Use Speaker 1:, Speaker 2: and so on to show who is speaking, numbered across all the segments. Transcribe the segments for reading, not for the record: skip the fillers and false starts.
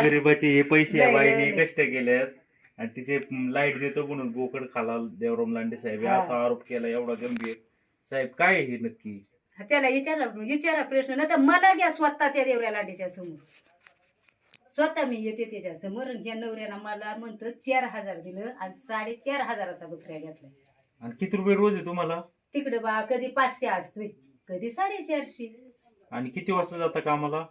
Speaker 1: गोरगरिबाचे हे पैसे या बाईने कष्ट केलेत आणि तिचे लाईट देतो म्हणून बोकड खाला देवराम लांडे साहेब असा आरोप केला एवढा गंभीर. साहेब काय आहे हे नक्की?
Speaker 2: त्याला विचारा प्रश्न नाही तर मला घ्या स्वतः त्या देवऱ्या लांडेच्या समोर. स्वतः मी येते त्याच्या समोर आणि ह्या नवऱ्यानं मला म्हणतं 4,000 दिलं आणि 4,500चा बकऱ्या घेतलाय.
Speaker 1: आणि किती रुपये रोज आहे तुम्हाला?
Speaker 2: तिकडे बा कधी 500 असतोय कधी 450.
Speaker 1: आणि किती वाजता जाता कामाला?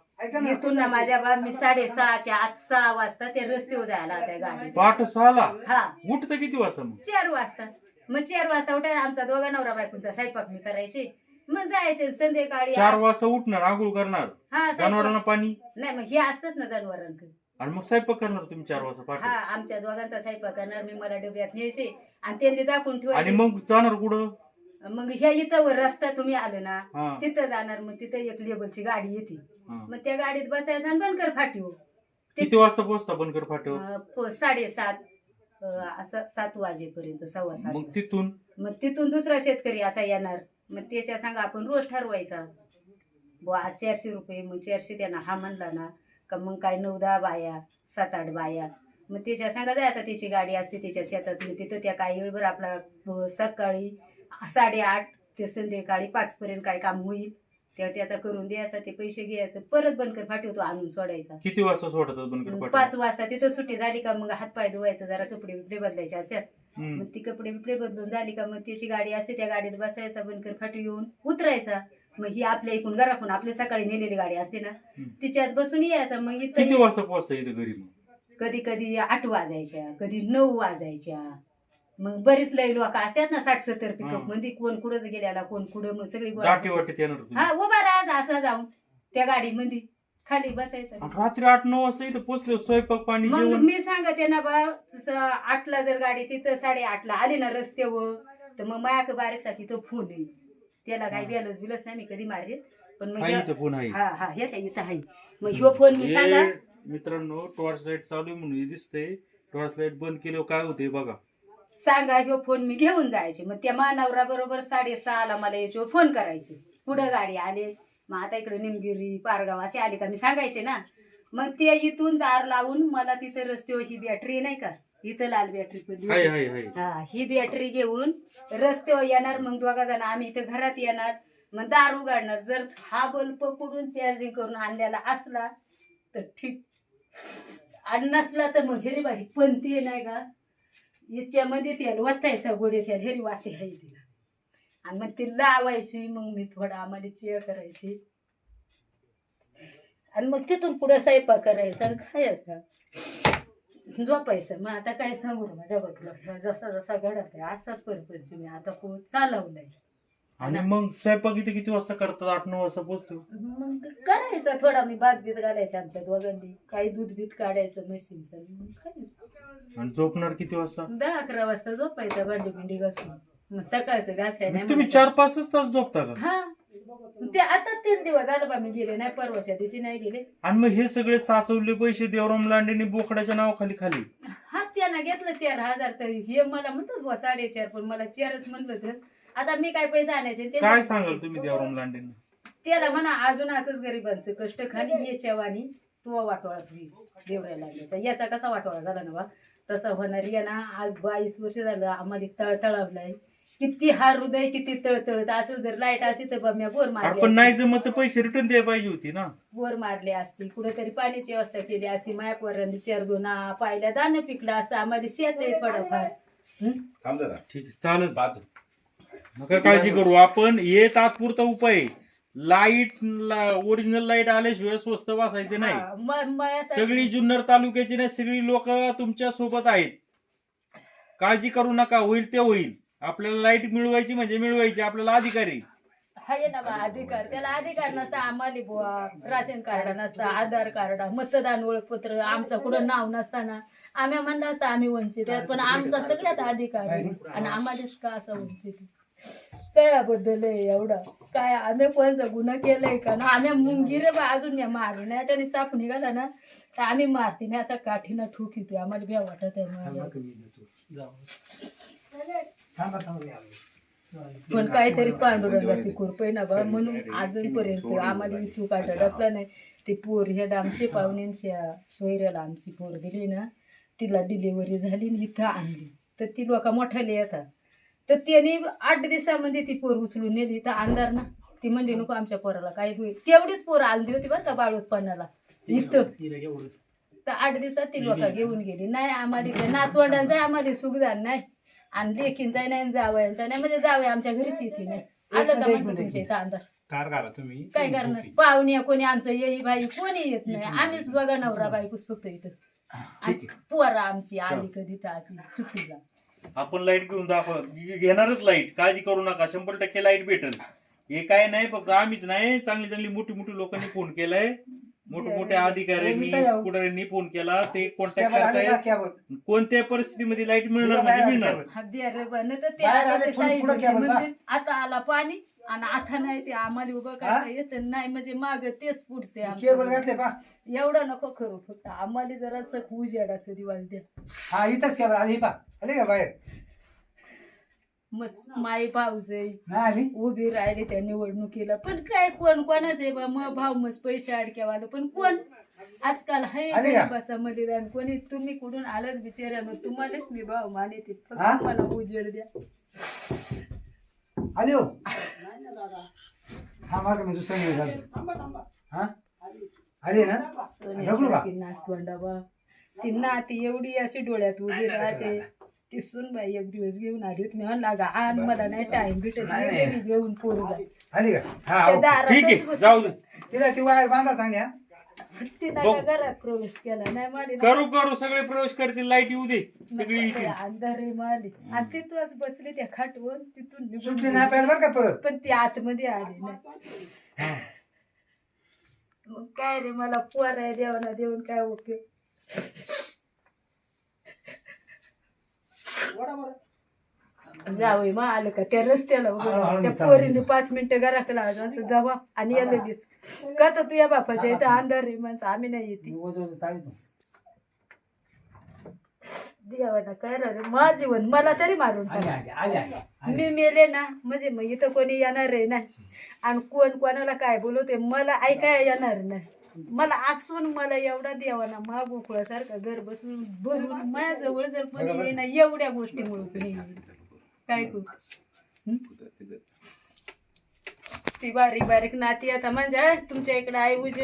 Speaker 2: इथून ना माझ्या बा मी 6:30च्या आत 6 वाजता ते रस्त्यावर जायला त्या गाडी.
Speaker 1: पहाटे 6ला?
Speaker 2: हा.
Speaker 1: उठतं किती वाजता मग?
Speaker 2: 4 वाजता. मग 4 वाजता उठायला आमचा दोघा नवरा बायकोंचा स्वयंपाक मी करायचे. मग जायचे संध्याकाळी
Speaker 1: 4 वाजता उठणार, आंघोळ करणार,
Speaker 2: हा
Speaker 1: जनावरांना पाणी.
Speaker 2: नाही मग हे असतात ना जनावरांकडे.
Speaker 1: आणि मग स्वयंपाक करणार तुम्ही 4 वाजता
Speaker 2: हा
Speaker 1: पहाटे?
Speaker 2: आमच्या दोघांचा स्वयंपाक करणार मी मला डब्यात न्यायचे आणि त्यांनी झाकून
Speaker 1: आणि
Speaker 2: ठेवायचे.
Speaker 1: मग जाणार कुठं?
Speaker 2: मग ह्या इथं वर रस्ता तुम्ही आले ना
Speaker 1: हा.
Speaker 2: तिथं जाणार. मग तिथं एक लेबलची गाडी येते.
Speaker 1: हा.
Speaker 2: मग त्या गाडीत बसायचं आणि बनकर फाटीव.
Speaker 1: किती वाजता पोहोचता बनकर फाट्यावर?
Speaker 2: 7:30 असं 7 वाजेपर्यंत 7:15.
Speaker 1: मग तिथून?
Speaker 2: मग तिथून दुसरा शेतकरी असा येणार. मग त्याच्या संग आपण रोज ठरवायचा बुवा आज 400 रुपये. मग 400 त्यांना हा म्हणला ना का मग काय 9-10 बाया 7-8 बाया. मग त्याच्या संग जायचा. त्याची गाडी असते त्याच्या शेतात. मग तिथं त्या काही वेळभर आपला सकाळी 8:30 ते संध्याकाळी 5 पर्यंत काय काम होईल त्याचा करून द्यायचा. ते पैसे घ्यायचं परत बनकर फाटीवतो आणून सोडायचा.
Speaker 1: किती वाजता सोडतात बनकर फाट्यावर?
Speaker 2: 5 वाजता तिथं सुट्टी झाली का मग हातपाय धुवायचं जरा कपडे बिपडे बदलायचे असतात. मग ती कपडे बिपडे बदलून झाली का मग त्याची गाडी असते त्या गाडीत बसायचा बनकर फाटी येऊन उतरायचा. मग ही आपल्या इकडून घरातून आपली सकाळी नेलेली गाडी असते ना तिच्यात बसून यायचं. मग
Speaker 1: किती
Speaker 2: इथं
Speaker 1: वाजता पोहोचता इथं घरी? मग
Speaker 2: कधी कधी 8 वाजायच्या कधी 9 वाजायच्या. मग बरीच लई लोक असतात ना 60-70 पिकअप मध्ये. कोण कुठं गेल्याला कोण कुठं. मग सगळी
Speaker 1: दाटी वाटत येणार तुम्ही?
Speaker 2: हा उभा राहायचा असं जाऊन त्या गाडी मध्ये खाली बसायचं.
Speaker 1: आणि रात्री 8-9 वाजता इथं पोहोचले स्वयंपाक पाणी
Speaker 2: मग
Speaker 1: जेवण?
Speaker 2: मी सांगते ना बा 8ला जर गाडी तिथं 8:30ला आली ना रस्त्यावर तर मग मायाक बारीकसा तिथं फोन येईल. त्याला काही बिलस बिलस नाही मी कधी मारीत. पण मग
Speaker 1: आहे इथं फोन आहे.
Speaker 2: हा हा हे काय इथं आहे. मग ह्यो फोन मी सांगा
Speaker 1: मित्रांनो टॉर्च लाईट चालू आहे म्हणून हे दिसतंय. टॉर्च लाईट बंद केल्यावर काय होते बघा.
Speaker 2: सांगा ह्यो फोन मी घेऊन जायचे. मग त्या मानवरा बरोबर 6:30ला मला याच्यावर फोन करायचे. पुढं गाडी आले. मग आता इकडे निमगिरी पारगाव असे आले का मी सांगायचे ना. मग ते इथून दार लावून मला तिथं रस्त्यावर ही बॅटरी नाही का इथं लाल बॅटरी पडली हा ही बॅटरी घेऊन रस्त्यावर येणार. मग दोघा जण आम्ही इथं घरात येणार. मग दार उघडणार. जर हा बल्ब पकडून चार्जिंग करून आणलेला असला तर ठीक आणि नसला तर मग हेरी बाई पंती नाही का याच्यामध्ये तेल वतायचा गोडे तेल हेरी वाटे आहे तिला आणि मग ती लावायची. मग मी थोडा आम्हाला चिया करायची आणि मग तिथून पुढे स्वयंपाक करायचा आणि खायचा झोपायचं. मग आता काय सांगू माझ्या बघलं जसा जसा घडत आहे असाच परपंच मी आता पोहोच चालवलाय.
Speaker 1: आणि मग स्वयंपाक इथे किती वाजता करतात? 8-9 वाजता पोहोचलो.
Speaker 2: मग करायचं थोडा मी भात बीत घालायच्या आमच्या दोघांनी काही दूध बीत काढायचं मशीनचं मग खायचं.
Speaker 1: आणि झोपणार किती वाजता?
Speaker 2: 10-11 वाजता झोपायचं भांडी बिंडी घासून. मग सकाळचं घासायला
Speaker 1: तुम्ही 4-5 तास झोपता का?
Speaker 2: हा ते आता 3 दिवस झालं बा मी गेले नाही. परवाच्या दिवशी नाही गेले.
Speaker 1: आणि मग हे सगळे साचवले पैसे देवराम लांडेने बोकडाच्या नावाखाली खाली?
Speaker 2: हा त्यानं घेतलं 4,000 तरी हे मला म्हणतात बुवा 4.5 पण मला 4च म्हणलं तर आता मी काय पैसे आणायचे
Speaker 1: काय सांगाल तुम्ही देवराम लांडेंना?
Speaker 2: त्याला म्हणा अजून असंच गरिबांचं कष्ट खाली याच्या वाणी तो वाटोळाच होईल देवऱ्या लागल्याचा. याचा कसा वाटोळा झाला ना बा तसा होणार. या ना आज 22 वर्ष झालं आम्हाला तळतळावलाय. किती हा हृदय किती तळतळत असेल. जर लाईट असती तर बा मी बोर मारली
Speaker 1: पण नाही जमत तर पैसे रिटर्न द्यायला पाहिजे होती ना.
Speaker 2: बोर मारली असती कुठेतरी पाण्याची व्यवस्था केली असती. मायापोरांनी 4 पाहिल्या दाणं पिकलं असतं. आम्हाला शेत आहे थोडंफार.
Speaker 1: ठीक आहे चालेल. नका काळजी करू आपण. हे तात्पुरता उपाय. लाईट ओरिजिनल लाईट आल्याशिवाय स्वस्त बसायचे नाही. सगळी जुन्नर तालुक्याची नाही सगळी लोक तुमच्या सोबत आहेत. काळजी करू नका. होईल ते होईल. आपल्याला लाईट मिळवायची म्हणजे मिळवायची. आपल्याला अधिकारी
Speaker 2: हाय ना बा अधिकार. त्याला अधिकार नसता आम्हाला बुवा राशन कार्ड नसतं आधार कार्ड मतदान ओळखपत्र आमचं कुठं नाव नसताना आम्ही म्हणलं असतं आम्ही वंचित आहेत. पण आमचा सगळ्यात अधिकार आहे आणि आम्हालाच का असं वंचित त्याबद्दल एवढा काय आम्ही कोणचा गुन्हा केलाय का ना. आम्ही मुंगीरे बा अजून मी मारली नाही. त्याने साप निघाला ना तर आम्ही मारती नाही असं काठीनं ठोकीतो. आम्हाला भ्या वाटत आहे. पण काहीतरी पांडुरंगाची कृपा आहे ना बा म्हणून अजूनपर्यंत आम्हाला चूक आठवत असला नाही. ते पोर ह्या आमचे पाहुण्यांच्या सोयऱ्याला आमची पोर दिली ना, तिला डिलिव्हरी झाली आणि इथं आणली. तर ती लोक मोठाले येतात. तर त्याने 8 दिवसामध्ये ती पोर उचलून नेली. इथं अंधार ना, ती म्हणली नको आमच्या पोराला काय होईल. तेवढीच पोरं आली होती बरं का बाळूतपणाला इथं. तर 8 दिवसात ती लोक घेऊन गेली. नाही आम्हाला त्या नातवंडांचा आम्हाला सुखदान नाही आणि लेकींचा नाही, जावयांचा नाही. म्हणजे जावई आमच्या घरीची येते नाही. आलं का म्हणजे तुमच्या इथं अंधार काय करणार. पाहुण्या कोणी आमचं येई बाई कोणी येत नाही. आम्हीच बघा नवरा बायकोच फक्त इथं. आणि पोरा आमची आली कधी तर अशी सुट्टीला.
Speaker 1: आपण लाईट घेऊन दाखव घेणारच लाईट, काळजी करू नका. 100% लाईट भेटेल. हे काय नाही फक्त आम्हीच नाही, चांगली चांगली मोठी मोठी लोकांनी फोन केलाय. मोठमोठ्या अधिकाऱ्यांनी पुढाऱ्यांनी फोन केला. ते कॉन्टॅक्ट करतायत. कोणत्या परिस्थितीमध्ये लाईट मिळणार म्हणजे मिळणार.
Speaker 2: आता आला पाणी आणि आता नाही ते आम्हाला उभं करता येत नाही. म्हणजे माग तेच पुढचे एवढं नको करू. फक्त आम्हाला जरा उजेडाचं दिवस द्या. मस्त माई भाऊजई उभी राहिली त्या निवडणुकीला. पण काय कोण कोणाच आहे बा मग भाऊ मस्त पैसे अडक्यावालं. पण कोण आजकाल हाय गरीबाचा बलिदान कोणी. तुम्ही कुठून आलंच बिचाऱ्या. मग तुम्हालाच मी भाऊ माने. फक्त मला उजेड द्या.
Speaker 3: आले हो हा मार्ग मी दुसऱ्या हा आले ना
Speaker 2: नातवंडाबा ती नाती एवढी अशी डोळ्यात उभी राहते. ती सुनबाई एक दिवस घेऊन आली होती. मी म्हणला गा आण मला नाही टाइम भेटत घेऊन पोरगा
Speaker 3: आली का.
Speaker 1: ठीक आहे जाऊ दे.
Speaker 3: तिला ती वायर बांधा चांगल्या.
Speaker 2: तिला घरात प्रवेश केला नाही माली.
Speaker 1: करू सगळे प्रवेश करतील. लाईट येऊ दे सगळी येतील.
Speaker 2: अंधार माली आणि तिथूनच बसले त्या खाटवर. तिथून
Speaker 3: सुटली नाही पाहिजे बरं का परत.
Speaker 2: पण ती आतमध्ये आली नाही. मग काय रे मला पोराय देवाना देऊन काय उपयोग. जावई मग आलं का त्या रस्त्याला त्या पोरीने 5 मिनिटं घराकडे लावायचं जावा आणि या लगेच का तर तुझ्या बापाच्या इथं अंधार रे माणसं आम्ही नाही येते. देवाना काय रे माझ जीवन मला तरी मारून मी मेले ना म्हणजे मग इथं कोणी येणार आहे नाही. आणि कोण कोणाला काय बोलवते मला ऐकाय येणार नाही. मला असून मला एवढा देवाना मा गोकुळासारखा घर बसून भरून माझ्याजवळ जर कोणी येईना एवढ्या गोष्टीमुळे कोणी काय करू. ती बारीक बारीक नाती आता म्हणजे तुमच्या इकडे आई उजे